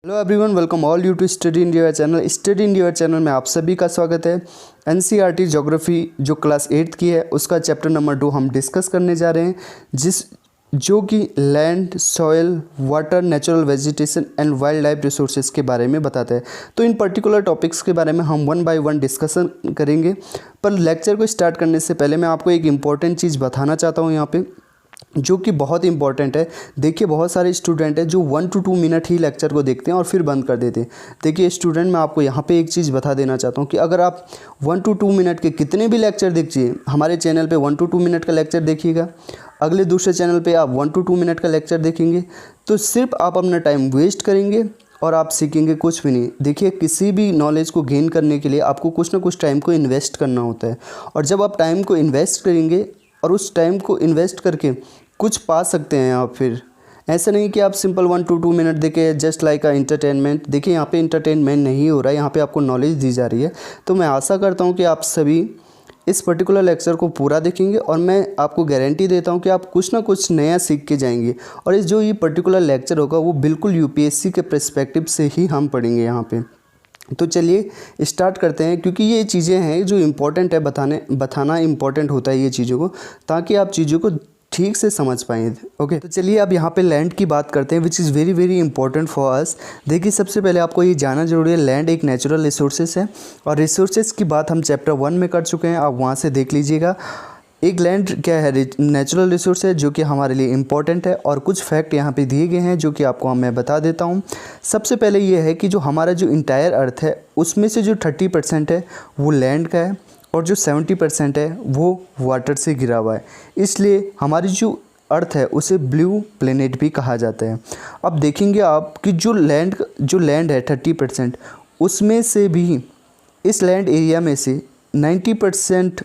Hello everyone, welcome all you to Study India channel. Study India channel में आप सभी का स्वागत है। एनसीईआरटी ज्योग्राफी जो क्लास 8th की है उसका चैप्टर नंबर 2 हम डिस्कस करने जा रहे हैं, जो कि land, soil, water, natural vegetation and wild life resources के बारे में बताता है। तो इन पर्टिकुलर टॉपिक्स के बारे में हम वन बाय वन डिस्कशन करेंगे। पर लेक्चर को स्टार्ट करने से पहले मैं आपको एक इम्पॉर्टेंट चीज़ बताना चाहता हूँ यहाँ पे, जो कि बहुत इंपॉर्टेंट है। देखिए, बहुत सारे स्टूडेंट हैं जो 1 to 2 मिनट ही लेक्चर को देखते हैं और फिर बंद कर देते हैं। देखिए स्टूडेंट, मैं आपको यहाँ पे एक चीज़ बता देना चाहता हूँ कि अगर आप 1 to 2 मिनट के कितने भी लेक्चर देखिए, हमारे चैनल पे 1 to 2 मिनट का लेक्चर देखिएगा, अगले दूसरे चैनल पे आप 1 to 2 मिनट का लेक्चर देखेंगे, तो सिर्फ आप अपना टाइम वेस्ट करेंगे और आप सीखेंगे कुछ भी नहीं। देखिए, किसी भी नॉलेज को गेन करने के लिए आपको कुछ ना कुछ टाइम को इन्वेस्ट करना होता है, और जब आप टाइम को इन्वेस्ट करेंगे और उस टाइम को इन्वेस्ट करके कुछ पा सकते हैं आप। फिर ऐसा नहीं कि आप सिंपल 1 to 2 मिनट देखे जस्ट लाइक अ इंटरटेनमेंट। देखिए, यहाँ पे इंटरटेनमेंट नहीं हो रहा है, यहाँ पे आपको नॉलेज दी जा रही है। तो मैं आशा करता हूँ कि आप सभी इस पर्टिकुलर लेक्चर को पूरा देखेंगे, और मैं आपको गारंटी देता हूँ कि आप कुछ ना कुछ नया सीख के जाएंगे। और इस जो ये पर्टिकुलर लेक्चर होगा वो बिल्कुल यूपीएससी के पर्सपेक्टिव से ही हम पढ़ेंगे यहाँ पे। तो चलिए स्टार्ट करते हैं, क्योंकि ये चीज़ें हैं जो इम्पोर्टेंट है, बताना इम्पोर्टेंट होता है ये चीज़ों को, ताकि आप चीज़ों को ठीक से समझ पाएँ। ओके, तो चलिए अब यहाँ पे लैंड की बात करते हैं, which is very very important for us. देखिए, सबसे पहले आपको ये जानना जरूरी है, लैंड एक नेचुरल रिसोर्सेज है, और रिसोर्सेज की बात हम चैप्टर 1 में कर चुके हैं, आप वहाँ से देख लीजिएगा। एक लैंड क्या है, नेचुरल रिसोर्स है जो कि हमारे लिए इम्पॉर्टेंट है, और कुछ फैक्ट यहाँ पे दिए गए हैं जो कि आपको मैं बता देता हूँ। सबसे पहले ये है कि जो हमारा जो इंटायर अर्थ है उसमें से जो 30% है वो लैंड का है, और जो 70% है वो वाटर से घिरा हुआ है। इसलिए हमारी जो अर्थ है उसे ब्लू प्लेनेट भी कहा जाता है। अब देखेंगे आप कि जो लैंड है 30%, उसमें से भी इस लैंड एरिया में से 90%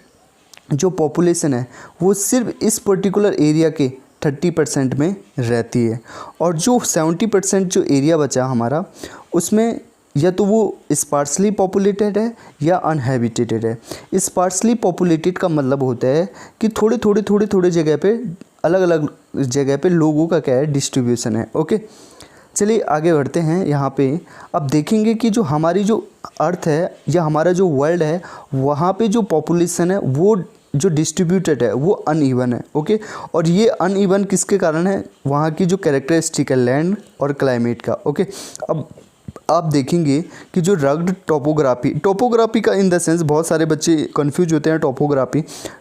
जो पॉपुलेशन है वो सिर्फ इस पर्टिकुलर एरिया के 30% में रहती है, और जो 70% जो एरिया बचा हमारा, उसमें या तो वो स्पार्सली पॉपुलेटेड है या अनहैबिटेटेड है। स्पार्सली पॉपुलेटेड का मतलब होता है कि थोड़े जगह पे, अलग अलग जगह पे लोगों का क्या है, डिस्ट्रीब्यूशन है। ओके, चलिए आगे बढ़ते हैं। यहाँ पे अब देखेंगे कि जो हमारी जो अर्थ है या हमारा जो वर्ल्ड है, वहाँ पे जो पॉपुलेशन है वो जो डिस्ट्रीब्यूटेड है वो अनइवन है। ओके, और ये अनइवन किसके कारण है, वहाँ की जो कैरेक्टरिस्टिक है लैंड और क्लाइमेट का। ओके, अब आप देखेंगे कि जो रग्ड टोपोग्राफी का इन द सेंस, बहुत सारे बच्चे कंफ्यूज होते हैं।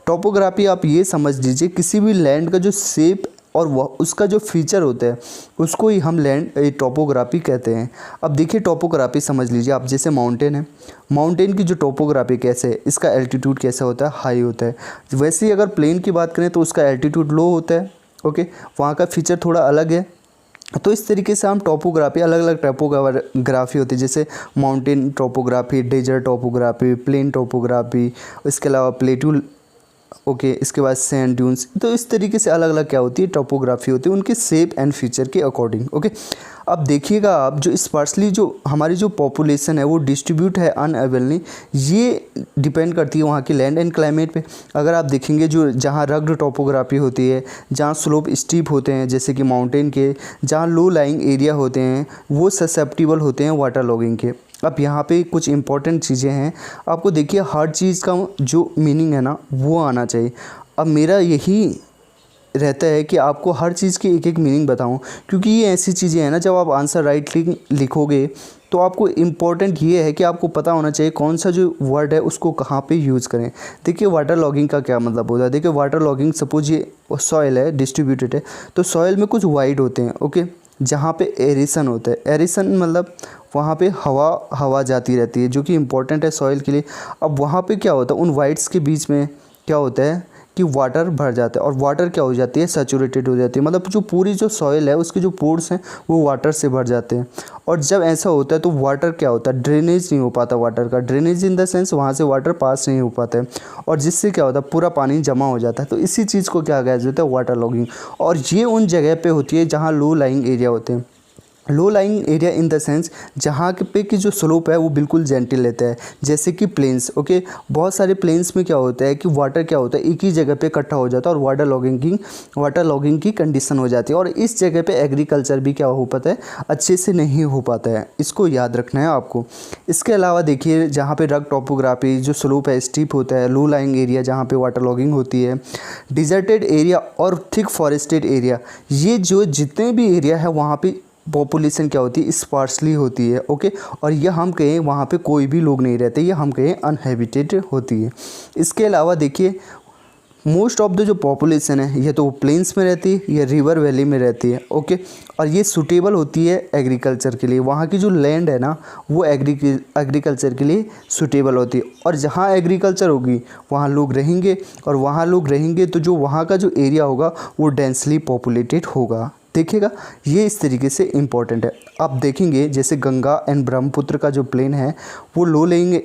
टोपोग्राफी आप ये समझ लीजिए, किसी भी लैंड का जो शेप और वह उसका जो फीचर होता है उसको ही हम टोपोग्राफी कहते हैं। अब देखिए, टोपोग्राफी समझ लीजिए आप, जैसे माउंटेन है, माउंटेन की जो टोपोग्राफी कैसे है, इसका एल्टीट्यूड कैसा होता है, हाई होता है। वैसे ही अगर प्लेन की बात करें तो उसका एल्टीट्यूड लो होता है। ओके, वहाँ का फीचर थोड़ा अलग है। तो इस तरीके से हम टोपोग्राफी, अलग अलग टोपोग्राफी होती है, जैसे mountain topography, desert topography, plain topography, इसके अलावा प्लेटू, ओके, इसके बाद सैंड ड्यून्स। तो इस तरीके से अलग अलग क्या होती है, टोपोग्राफी होती है, उनके शेप एंड फीचर के अकॉर्डिंग। ओके, अब देखिएगा आप, जो स्पार्सली जो हमारी जो पॉपुलेशन है वो डिस्ट्रीब्यूट है अनएवनली, ये डिपेंड करती है वहाँ की लैंड एंड क्लाइमेट पे। अगर आप देखेंगे जो जहाँ रग्ड टोपोग्राफी होती है, जहाँ स्लोप स्टीप होते हैं जैसे कि माउंटेन के, जहाँ लो लाइंग एरिया होते हैं, वो ससेप्टिबल होते हैं वाटर लॉगिंग के। अब यहाँ पे कुछ इंपॉर्टेंट चीज़ें हैं, आपको देखिए हर चीज़ का जो मीनिंग है ना वो आना चाहिए। अब मेरा यही रहता है कि आपको हर चीज़ की एक एक मीनिंग बताऊं, क्योंकि ये ऐसी चीज़ें हैं ना, जब आप आंसर राइटली लिखोगे तो आपको इम्पॉर्टेंट ये है कि आपको पता होना चाहिए कौन सा जो वर्ड है उसको कहाँ पे यूज़ करें। देखिए, वाटर लॉगिंग का क्या मतलब होता है। देखिए, वाटर लॉगिंग, सपोज ये सॉइल है, डिस्ट्रीब्यूटेड है, तो सॉइल में कुछ वाइड होते हैं। ओके, जहाँ पे एरिसन होता है, एरिसन मतलब वहाँ पे हवा जाती रहती है, जो कि इम्पोर्टेंट है सॉइल के लिए। अब वहाँ पे क्या होता है, उन वाइड्स के बीच में क्या होता है कि वाटर भर जाता है, और वाटर क्या हो जाती है, सैचुरेटेड हो जाती है, मतलब जो पूरी जो सॉइल है उसके जो पोर्स हैं वो वाटर से भर जाते हैं। और जब ऐसा होता है तो वाटर क्या होता है, ड्रेनेज नहीं हो पाता वाटर का, ड्रेनेज इन द सेंस वहाँ से वाटर पास नहीं हो पाता है, और जिससे क्या होता है, पूरा पानी जमा हो जाता है। तो इसी चीज़ को क्या कहा जाता है, वाटर लॉगिंग। और ये उन जगह पे होती है जहाँ लो लाइंग एरिया होते हैं। Low lying area in the sense जहाँ पे की जो स्लोप है वो बिल्कुल जेंटल रहता है, जैसे कि प्लेन्स। ओके, बहुत सारे प्लेन्स में क्या होता है कि वाटर क्या होता है एक ही जगह पे इकट्ठा हो जाता है और वाटर लॉगिंग की कंडीशन हो जाती है, और इस जगह पे एग्रीकल्चर भी क्या हो पाता है, अच्छे से नहीं हो पाता है। इसको याद रखना है आपको। इसके अलावा देखिए जहाँ पे रग टोपोग्राफी, जो स्लोप है स्टीप होता है, लो लाइंग एरिया जहाँ पे वाटर लॉगिंग होती है, डिजर्टेड एरिया और थिक फॉरेस्टेड एरिया, ये जो जितने भी एरिया है वहाँ पे पॉपुलेशन क्या होती है, स्पार्सली होती है। ओके, और ये हम कहें वहाँ पे कोई भी लोग नहीं रहते, ये हम कहें अनहेबिटेड होती है। इसके अलावा देखिए मोस्ट ऑफ द जो पॉपुलेशन है ये तो प्लेन्स में रहती है, ये रिवर वैली में रहती है। ओके, और ये सूटेबल होती है एग्रीकल्चर के लिए, वहाँ की जो लैंड है ना वो एग्रीकल्चर के लिए सूटेबल होती है। और जहाँ एग्रीकल्चर होगी वहाँ लोग रहेंगे, और वहाँ लोग रहेंगे तो जो वहाँ का जो एरिया होगा वो डेंसली पॉपुलेटेड होगा। देखिएगा ये इस तरीके से इम्पॉर्टेंट है। आप देखेंगे जैसे गंगा एंड ब्रह्मपुत्र का जो प्लेन है वो लो लेंगे,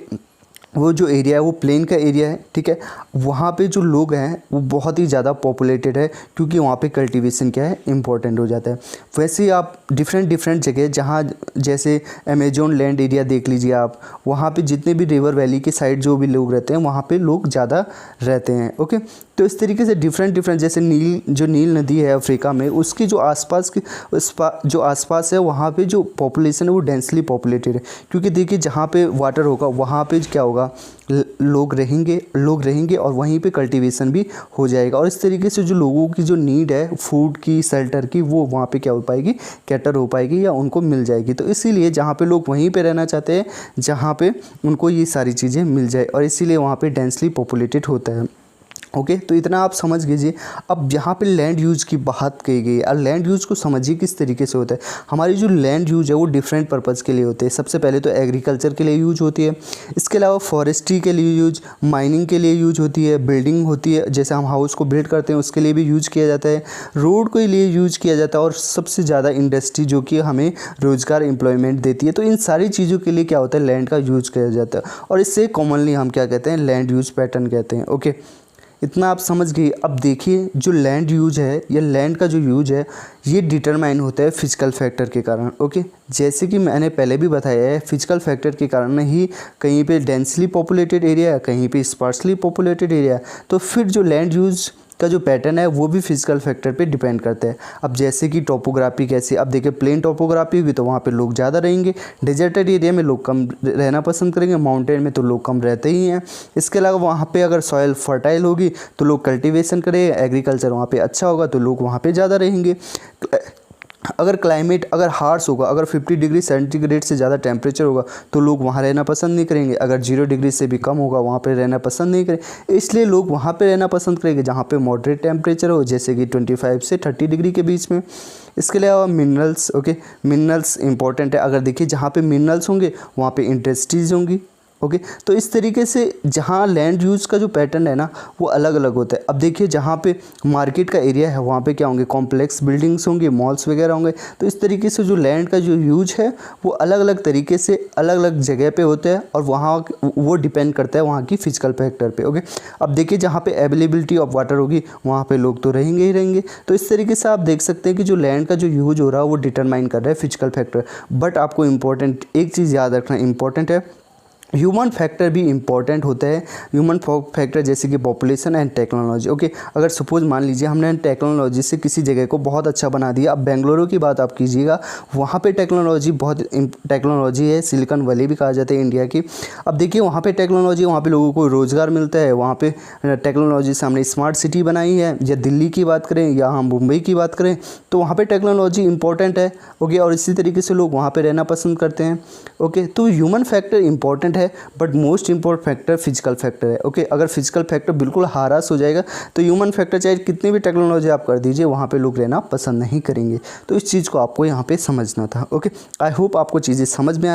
वो जो एरिया है वो प्लेन का एरिया है, ठीक है। वहाँ पे जो लोग हैं वो बहुत ही ज़्यादा पॉपुलेटेड है, क्योंकि वहाँ पे कल्टीवेशन क्या है इम्पोर्टेंट हो जाता है। वैसे ही आप डिफरेंट जगह जहाँ जैसे अमेजोन लैंड एरिया देख लीजिए आप, वहाँ पे जितने भी रिवर वैली के साइड जो भी लोग रहते हैं वहाँ पे लोग ज़्यादा रहते हैं। ओके, तो इस तरीके से डिफरेंट जैसे नील नदी है अफ्रीका में, उसकी जो आसपास है वहाँ पे जो पॉपुलेशन है वो डेंसली पॉपुलेटेड है, क्योंकि देखिए जहाँ पे वाटर होगा वहाँ पे क्या होगा, लोग रहेंगे और वहीं पे कल्टीवेशन भी हो जाएगा, और इस तरीके से जो लोगों की जो नीड है फूड की, शेल्टर की, वो वहाँ पे क्या हो पाएगी, कैटर हो पाएगी या उनको मिल जाएगी। तो इसीलिए जहाँ पे लोग वहीं पे रहना चाहते हैं जहाँ पे उनको ये सारी चीज़ें मिल जाए, और इसीलिए वहाँ पे डेंसली पॉपुलेटेड होता है। ओके, तो इतना आप समझ लीजिए। अब यहाँ पे लैंड यूज की बात कही गई है, और लैंड यूज को समझिए किस तरीके से होता है। हमारी जो लैंड यूज है वो डिफरेंट पर्पज़ के लिए होते हैं। सबसे पहले तो एग्रीकल्चर के लिए यूज होती है, इसके अलावा फॉरेस्ट्री के लिए यूज, माइनिंग के लिए यूज होती है, बिल्डिंग होती है, जैसे हम हाउस को बिल्ड करते हैं उसके लिए भी यूज किया जाता है, रोड के लिए यूज किया जाता है, और सबसे ज़्यादा इंडस्ट्री जो कि हमें रोज़गार एम्प्लॉयमेंट देती है। तो इन सारी चीज़ों के लिए क्या होता है, लैंड का यूज किया जाता है, और इससे कॉमनली हम क्या कहते हैं, लैंड यूज पैटर्न कहते हैं। ओके, इतना आप समझ गए। अब देखिए जो लैंड यूज है या लैंड का जो यूज है ये डिटरमाइन होता है फिजिकल फैक्टर के कारण। ओके, जैसे कि मैंने पहले भी बताया है, फिजिकल फैक्टर के कारण ही कहीं पे डेंसली पॉपुलेटेड एरिया है, कहीं पे स्पार्सली पॉपुलेटेड एरिया है। तो फिर जो लैंड यूज का जो पैटर्न है वो भी फिजिकल फैक्टर पे डिपेंड करता है। अब जैसे कि टोपोग्राफी कैसे, अब देखिए प्लेन टोपोग्राफी होगी तो वहाँ पे लोग ज़्यादा रहेंगे, डेजर्टेड एरिया में लोग कम रहना पसंद करेंगे, माउंटेन में तो लोग कम रहते ही हैं। इसके अलावा वहाँ पे अगर सॉइल फर्टाइल होगी तो लोग कल्टीवेशन करेंगे, एग्रीकल्चर वहाँ पे अच्छा होगा तो लोग वहाँ पे ज़्यादा रहेंगे। अगर क्लाइमेट अगर हार्श होगा, अगर 50 डिग्री सेंटीग्रेड से ज़्यादा टेम्परेचर होगा तो लोग वहाँ रहना पसंद नहीं करेंगे, अगर 0 डिग्री से भी कम होगा वहाँ पे रहना पसंद नहीं करेंगे। इसलिए लोग वहाँ पे रहना पसंद करेंगे जहाँ पे मॉडरेट टेम्परेचर हो, जैसे कि 25 से 30 डिग्री के बीच में। इसके अलावा मिनरल्स, ओके, मिनरल्स इंपॉर्टेंट है। अगर देखिए जहाँ पे मिनरल्स होंगे वहाँ पे इंडस्ट्रीज होंगी। ओके, तो इस तरीके से जहाँ लैंड यूज का जो पैटर्न है ना वो अलग अलग होता है। अब देखिए जहाँ पे मार्केट का एरिया है वहाँ पे क्या होंगे, कॉम्प्लेक्स बिल्डिंग्स होंगे, मॉल्स वगैरह होंगे। तो इस तरीके से जो लैंड का जो यूज है वो अलग अलग तरीके से अलग अलग जगह पे होता है, और वहाँ वो डिपेंड करता है वहाँ की फिजिकल फैक्टर पे। ओके, अब देखिए जहाँ पे अवेलेबिलिटी ऑफ वाटर होगी वहाँ पे लोग तो रहेंगे ही रहेंगे। तो इस तरीके से आप देख सकते हैं कि जो लैंड का जो यूज हो रहा है वो डिटरमाइन कर रहा है फिजिकल फैक्टर। बट आपको इंपॉर्टेंट एक चीज़ याद रखना इंपॉर्टेंट है, ह्यूमन फैक्टर भी इंपॉर्टेंट होता है। ह्यूमन फैक्टर जैसे कि पॉपुलेशन एंड टेक्नोलॉजी। ओके, अगर सपोज मान लीजिए हमने टेक्नोलॉजी से किसी जगह को बहुत अच्छा बना दिया। अब बेंगलुरु की बात आप कीजिएगा, वहाँ पे टेक्नोलॉजी है, सिलिकॉन वैली भी कहा जाता है इंडिया की। अब देखिए वहाँ पे टेक्नोलॉजी, वहाँ पे लोगों को रोज़गार मिलता है, वहाँ पे टेक्नोलॉजी से हमने स्मार्ट सिटी बनाई है। या दिल्ली की बात करें या हम मुंबई की बात करें तो वहाँ पर टेक्नोलॉजी इंपॉर्टेंट है। ओके, और इसी तरीके से लोग वहाँ पर रहना पसंद करते हैं। ओके, तो ह्यूमन फैक्टर इंपॉर्टेंट है, but most important factor physical factor है। ओके, अगर फिजिकल फैक्टर बिल्कुल हारास हो जाएगा तो ह्यूमन फैक्टर चाहे कितनी भी टेक्नोलॉजी आप कर दीजिए वहाँ पे लोग रहना पसंद नहीं करेंगे। तो इस चीज़ को आपको यहाँ पे समझना था। ओके, आई होप आपको चीज़ें समझ में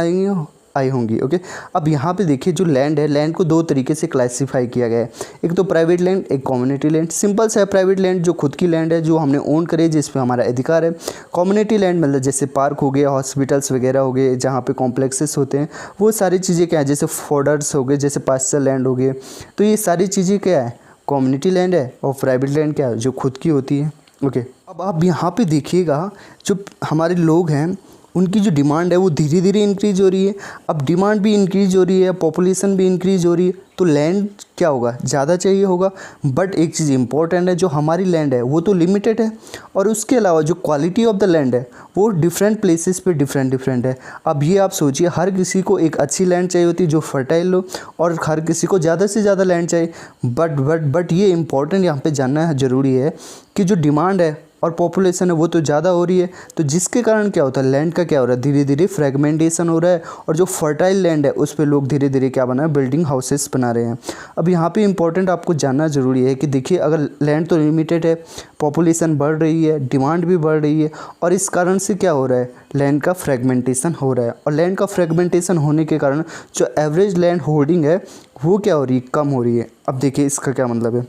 आई होंगी। ओके, अब यहाँ पे देखिए जो लैंड है, लैंड को दो तरीके से क्लासिफाई किया गया है, एक तो प्राइवेट लैंड, एक कम्युनिटी लैंड। सिंपल सा है, प्राइवेट लैंड जो खुद की लैंड है, जो हमने ओन करे, जिस पे हमारा अधिकार है। कम्युनिटी लैंड मतलब जैसे पार्क हो गए, हॉस्पिटल्स वगैरह हो गए, जहाँ पे कॉम्प्लेक्सेस होते हैं, वो सारी चीज़ें क्या है, जैसे फोर्डर्स हो गए, जैसे पास्चर लैंड हो गए। तो ये सारी चीज़ें क्या है, कम्युनिटी लैंड है, और प्राइवेट लैंड क्या है, जो खुद की होती है। ओके, अब आप यहाँ पे देखिएगा जो हमारे लोग हैं उनकी जो डिमांड है वो धीरे धीरे इंक्रीज हो रही है। अब डिमांड भी इंक्रीज हो रही है, पॉपुलेशन भी इंक्रीज हो रही है, तो लैंड क्या होगा, ज़्यादा चाहिए होगा। बट एक चीज़ इंपॉर्टेंट है, जो हमारी लैंड है वो तो लिमिटेड है, और उसके अलावा जो क्वालिटी ऑफ द लैंड है वो डिफरेंट प्लेसेस पे डिफरेंट है। अब ये आप सोचिए, हर किसी को एक अच्छी लैंड चाहिए होती है जो फर्टाइल हो, और हर किसी को ज़्यादा से ज़्यादा लैंड चाहिए। बट ये इंपॉर्टेंट यहाँ पे जानना है, ज़रूरी है कि जो डिमांड है और पॉपुलेशन है वो तो ज़्यादा हो रही है, तो जिसके कारण क्या होता है, लैंड का क्या हो रहा है, धीरे धीरे फ्रेगमेंटेशन हो रहा है, और जो फर्टाइल लैंड है उस पर लोग धीरे धीरे क्या बना है, बिल्डिंग हाउसेस बना रहे हैं। अब यहाँ पे इंपॉर्टेंट आपको जानना ज़रूरी है कि देखिए, अगर लैंड तो लिमिटेड है, पॉपुलेशन बढ़ रही है, डिमांड भी बढ़ रही है, और इस कारण से क्या हो रहा है, लैंड का फ्रेगमेंटेशन हो रहा है। और लैंड का फ्रेगमेंटेशन होने के कारण जो एवरेज लैंड होल्डिंग है वो क्या हो रही है, कम हो रही है। अब देखिए इसका क्या मतलब है,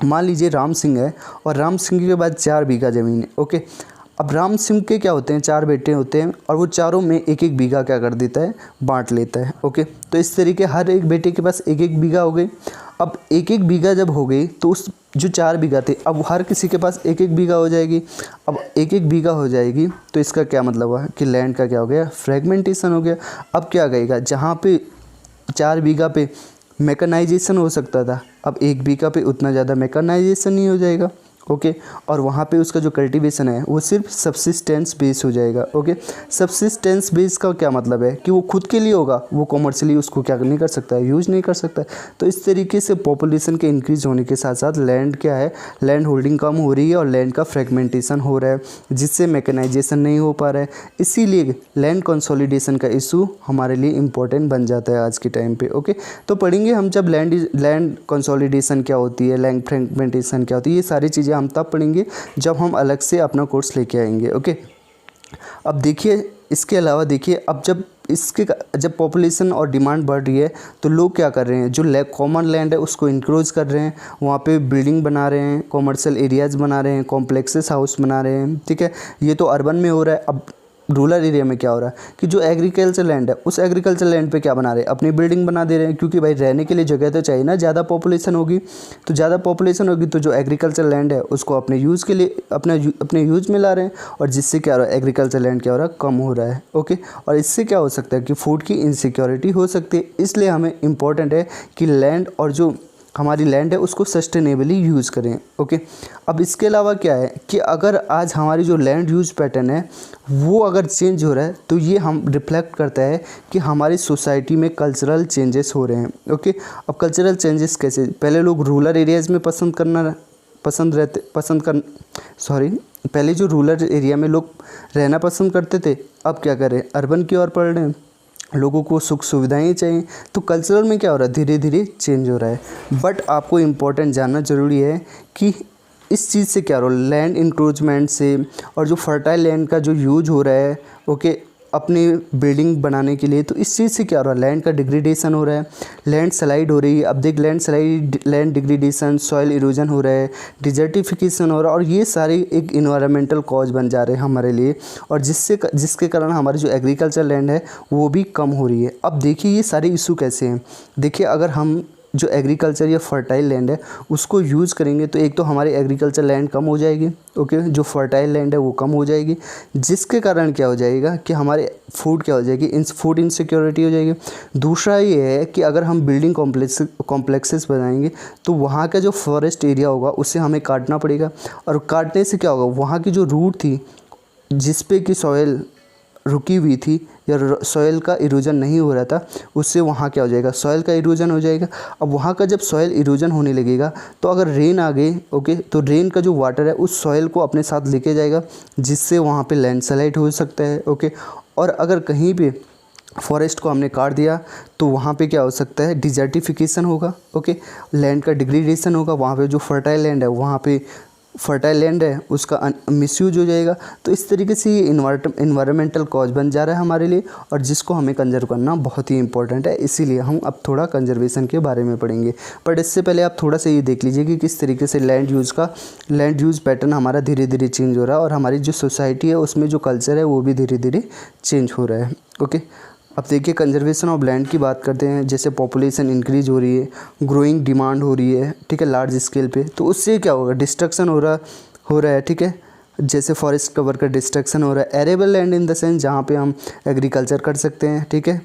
मान लीजिए राम सिंह है, और राम सिंह के बाद 4 बीघा ज़मीन है, ओके। अब राम सिंह के क्या होते हैं, 4 बेटे होते हैं, और वो चारों में एक एक बीघा क्या कर देता है, बांट लेता है, ओके। तो इस तरीके हर एक बेटे के पास एक एक बीघा हो गई। अब एक एक बीघा जब हो गई तो उस जो 4 बीघा थे, अब हर किसी के पास एक एक बीघा हो जाएगी। अब एक एक बीघा हो जाएगी तो इसका क्या मतलब हुआ कि लैंड का क्या हो गया, फ्रेगमेंटेशन हो गया। अब क्या कहेगा, जहाँ पे 4 बीघा पे मैकेनाइजेशन हो सकता था, अब 1 बीघा पे उतना ज़्यादा मैकेनाइजेशन नहीं हो जाएगा, ओके। और वहाँ पे उसका जो कल्टीवेशन है वो सिर्फ सब्सिस्टेंस बेस हो जाएगा, ओके। सब्सिस्टेंस बेस का क्या मतलब है कि वो खुद के लिए होगा, वो कॉमर्शियली उसको क्या नहीं कर सकता है, यूज़ नहीं कर सकता है। तो इस तरीके से पॉपुलेशन के इंक्रीज होने के साथ साथ लैंड क्या है, लैंड होल्डिंग कम हो रही है, और लैंड का फ्रेगमेंटेशन हो रहा है, जिससे मैकेनाइजेशन नहीं हो पा रहा है। इसीलिए लैंड कंसोलिडेशन का इशू हमारे लिए इंपॉर्टेंट बन जाता है आज के टाइम पे, ओके। तो पढ़ेंगे हम जब लैंड कंसोलिडेशन क्या होती है, लैंड फ्रेगमेंटेशन क्या होती है, ये सारी चीज़ें हम तब पढ़ेंगे जब हम अलग से अपना कोर्स लेके आएंगे, ओके। अब देखिए, इसके अलावा देखिए, अब जब पॉपुलेशन और डिमांड बढ़ रही है तो लोग क्या कर रहे हैं, जो कॉमन लैंड है उसको इंक्रोज कर रहे हैं, वहाँ पे बिल्डिंग बना रहे हैं, कॉमर्शियल एरियाज़ बना रहे हैं, कॉम्प्लेक्सेस हाउस बना रहे हैं, ठीक है। ये तो अर्बन में हो रहा है। अब रूरल एरिया में क्या हो रहा है कि जो एग्रीकल्चर लैंड है उस एग्रीकल्चर लैंड पे क्या बना रहे हैं, अपनी बिल्डिंग बना दे रहे हैं, क्योंकि भाई रहने के लिए जगह तो चाहिए ना, ज़्यादा पॉपुलेशन होगी तो जो एग्रीकल्चर लैंड है उसको अपने यूज़ के लिए अपने यूज़ में ला रहे हैं, और जिससे क्या हो रहा है, एग्रीकल्चर लैंड क्या हो रहा है, कम हो रहा है, ओके। और इससे क्या हो सकता है कि फूड की इनसिक्योरिटी हो सकती है। इसलिए हमें इम्पॉर्टेंट है कि लैंड और जो हमारी लैंड है उसको सस्टेनेबली यूज़ करें, ओके। अब इसके अलावा क्या है कि अगर आज हमारी जो लैंड यूज़ पैटर्न है वो अगर चेंज हो रहा है तो ये हम रिफ्लेक्ट करता है कि हमारी सोसाइटी में कल्चरल चेंजेस हो रहे हैं, ओके। अब कल्चरल चेंजेस कैसे, पहले लोग रूरल एरियाज़ में पहले जो रूरल एरिया में लोग रहना पसंद करते थे, अब क्या करें, अर्बन की ओर पढ़ रहे हैं, लोगों को सुख सुविधाएं चाहिए। तो कल्चरल में क्या हो रहा है, धीरे धीरे चेंज हो रहा है। बट आपको इम्पोर्टेंट जानना ज़रूरी है कि इस चीज़ से क्या हो रहा है, लैंड इंक्रोचमेंट से, और जो फर्टाइल लैंड का जो यूज हो रहा है, ओके, अपनी बिल्डिंग बनाने के लिए, तो इस चीज़ से क्या हो रहा है, लैंड का डिग्रेडेशन हो रहा है, लैंड स्लाइड हो रही है। अब देख, लैंड डिग्रेडेशन, सॉइल इरोजन हो रहा है, डिजर्टिफिकेशन हो रहा है, और ये सारे एक इन्वायरमेंटल कॉज बन जा रहे हैं हमारे लिए, और जिसके कारण हमारी जो एग्रीकल्चर लैंड है वो भी कम हो रही है। अब देखिए ये सारे इशू कैसे हैं, देखिए अगर हम जो एग्रीकल्चर या फर्टाइल लैंड है उसको यूज़ करेंगे तो एक तो हमारी एग्रीकल्चर लैंड कम हो जाएगी, ओके, जो फर्टाइल लैंड है वो कम हो जाएगी, जिसके कारण क्या हो जाएगा कि हमारे फूड क्या हो जाएगी, फूड इनसिक्योरिटी हो जाएगी। दूसरा ये है कि अगर हम बिल्डिंग कॉम्प्लेक्सेस बनाएंगे तो वहाँ का जो फॉरेस्ट एरिया होगा उसे हमें काटना पड़ेगा, और काटने से क्या होगा, वहाँ की जो रूट थी जिस पे कि सॉयल रुकी हुई थी या सॉयल का इरोजन नहीं हो रहा था, उससे वहाँ क्या हो जाएगा, सॉयल का इरोजन हो जाएगा। अब वहाँ का जब सॉयल इरोजन होने लगेगा तो अगर रेन आ गई, ओके, तो रेन का जो वाटर है उस सॉयल को अपने साथ लेके जाएगा, जिससे वहाँ पे लैंडस्लाइड हो सकता है, ओके। और अगर कहीं पे फॉरेस्ट को हमने काट दिया तो वहाँ पे क्या हो सकता है, डिजर्टिफिकेशन होगा, ओके, लैंड का डिग्रेडेशन होगा, वहाँ पे जो फर्टाइल लैंड है वहाँ पे फर्टाइल लैंड है उसका मिसयूज हो जाएगा। तो इस तरीके से ये इन्वायरमेंटल कॉज बन जा रहा है हमारे लिए, और जिसको हमें कंजर्व करना बहुत ही इंपॉर्टेंट है। इसीलिए हम अब थोड़ा कंजर्वेशन के बारे में पढ़ेंगे, बट इससे पहले आप थोड़ा सा ये देख लीजिए कि किस तरीके से लैंड यूज़ पैटर्न हमारा धीरे धीरे चेंज हो रहा है, और हमारी जो सोसाइटी है उसमें जो कल्चर है वो भी धीरे धीरे चेंज हो रहा है, ओके। अब देखिए कंजर्वेशन ऑफ लैंड की बात करते हैं। जैसे पॉपुलेशन इंक्रीज हो रही है, ग्रोइंग डिमांड हो रही है, ठीक है, लार्ज स्केल पे, तो उससे क्या होगा, डिस्ट्रक्शन हो रहा है, ठीक है, जैसे फॉरेस्ट कवर का डिस्ट्रक्शन हो रहा है, arable land in the sense जहाँ पे हम एग्रीकल्चर कर सकते हैं, ठीक है।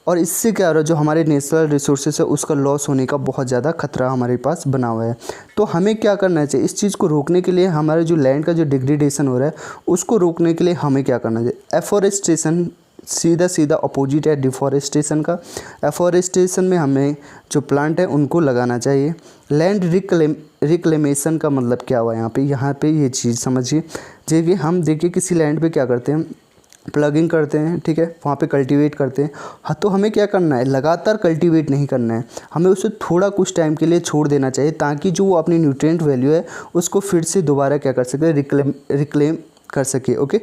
और इससे क्या हो रहा है, जो हमारे नेचुरल रिसोर्सेज है उसका लॉस होने का बहुत ज़्यादा खतरा हमारे पास बना हुआ है। तो हमें क्या करना चाहिए, इस चीज़ को रोकने के लिए, हमारे जो लैंड का जो डिग्रेडेशन हो रहा है उसको रोकने के लिए हमें क्या करना चाहिए। एफॉरेस्टेशन सीधा सीधा अपोजिट है डिफॉरेस्टेशन का। एफॉरेस्टेशन में हमें जो प्लांट है उनको लगाना चाहिए। लैंड रिक्लेमेशन का मतलब क्या हुआ यहाँ पे ये चीज़ समझिए। जैसे हम देखिए किसी लैंड पे क्या करते हैं, प्लगिंग करते हैं, ठीक है, वहाँ पे कल्टीवेट करते हैं। हाँ, तो हमें क्या करना है, लगातार कल्टीवेट नहीं करना है, हमें उसे थोड़ा कुछ टाइम के लिए छोड़ देना चाहिए ताकि जो वो अपनी न्यूट्रिएंट वैल्यू है उसको फिर से दोबारा क्या कर सके, रिक्लेम कर सके। ओके,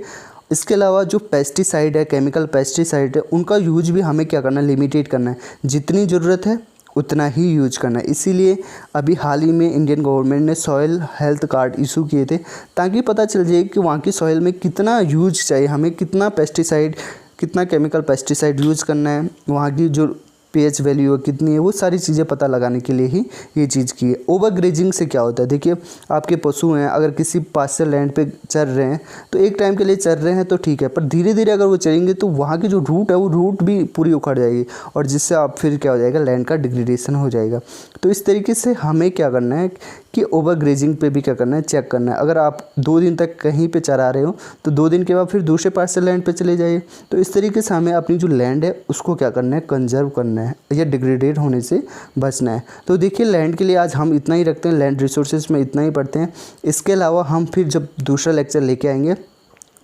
इसके अलावा जो पेस्टिसाइड है, केमिकल पेस्टिसाइड है, उनका यूज भी हमें क्या करना है, लिमिटेड करना है। जितनी ज़रूरत है उतना ही यूज करना है। इसीलिए अभी हाल ही में इंडियन गवर्नमेंट ने सॉइल हेल्थ कार्ड इशू किए थे ताकि पता चल जाए कि वहाँ की सॉइल में कितना यूज चाहिए, हमें कितना पेस्टिसाइड, कितना केमिकल पेस्टिसाइड यूज़ करना है, वहाँ की जो पीएच वैल्यू कितनी है, वो सारी चीज़ें पता लगाने के लिए ही ये चीज़ की है। ओवर ग्रेजिंग से क्या होता है, देखिए आपके पशु हैं, अगर किसी पास्चर लैंड पे चर रहे हैं तो एक टाइम के लिए चर रहे हैं तो ठीक है, पर धीरे धीरे अगर वो चरेंगे तो वहाँ की जो रूट है वो रूट भी पूरी उखड़ जाएगी और जिससे आप फिर क्या हो जाएगा, लैंड का डिग्रेडेशन हो जाएगा। तो इस तरीके से हमें क्या करना है कि ओवर ग्रेजिंग पे भी क्या करना है, चेक करना है। अगर आप 2 दिन तक कहीं पे चरा रहे हो तो 2 दिन के बाद फिर दूसरे पार्सल लैंड पे चले जाइए। तो इस तरीके से हमें अपनी जो लैंड है उसको क्या करना है, कंजर्व करना है या डिग्रेडेड होने से बचना है। तो देखिए लैंड के लिए आज हम इतना ही रखते हैं, लैंड रिसोर्सेज में इतना ही पढ़ते हैं। इसके अलावा हम फिर जब दूसरा लेक्चर लेके आएंगे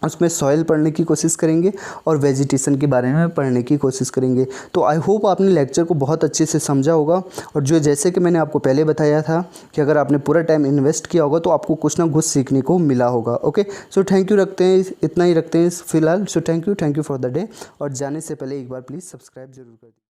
उसमें सॉइल पढ़ने की कोशिश करेंगे और वेजिटेशन के बारे में पढ़ने की कोशिश करेंगे। तो आई होप आपने लेक्चर को बहुत अच्छे से समझा होगा और जो जैसे कि मैंने आपको पहले बताया था कि अगर आपने पूरा टाइम इन्वेस्ट किया होगा तो आपको कुछ ना कुछ सीखने को मिला होगा। ओके, सो थैंक यू रखते हैं, इतना ही रखते हैं फिलहाल। So thank you for the day. और जाने से पहले एक बार प्लीज़ सब्सक्राइब जरूर कर दीजिए।